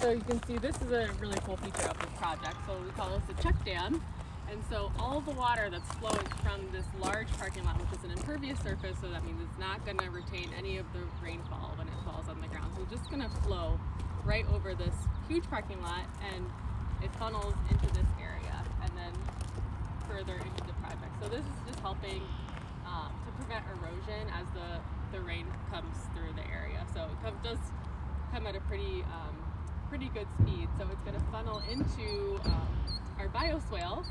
So you can see this is a really cool feature of this project. So we call this a check dam. And so all the water that's flowing from this large parking lot, which is an impervious surface, so that means it's not going to retain any of the rainfall when it falls on the ground. So it's just going to flow right over this huge parking lot, and it funnels into this area and then further into the project. So this is just helping to prevent erosion as the rain comes through the area. So it does come at a pretty good speed. So it's going to funnel into our bioswale.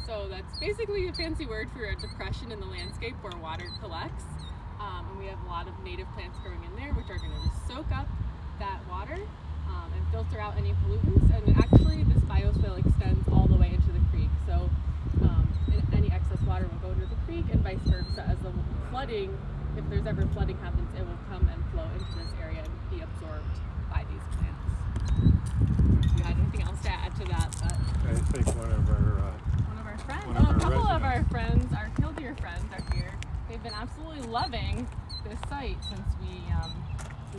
So that's basically a fancy word for a depression in the landscape where water collects. And we have a lot of native plants growing in there, which are going to just soak up that water and filter out any pollutants. And actually, this bioswale extends all the way into the creek. So any excess water will go into the creek, and vice versa. As the flooding, if there's ever flooding happens, it will come and flow into this area and be absorbed by these plants. Do you have anything else to add to that? But I think one of our friends. One of our A couple of residents. our friends, our killdeer friends, are here. They've been absolutely loving this site since we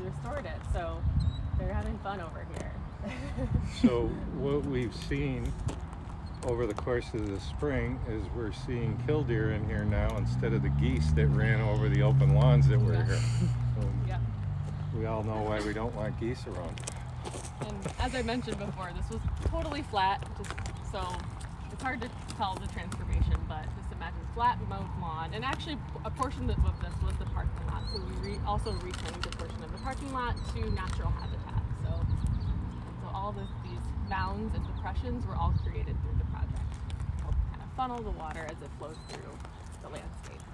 restored it. So they're having fun over here. So what we've seen over the course of the spring is we're seeing killdeer in here now instead of the geese that ran over the open lawns that were here. So Yep. we all know why we don't want geese around. And as I mentioned before, this was totally flat, just so it's hard to tell the transformation, but just imagine flat mowed lawn. And actually, a portion of this was the parking lot, so we also reclaimed a portion of the parking lot to natural habitat. So all these mounds and depressions were all created through the project, to help kind of funnel the water as it flows through the landscape.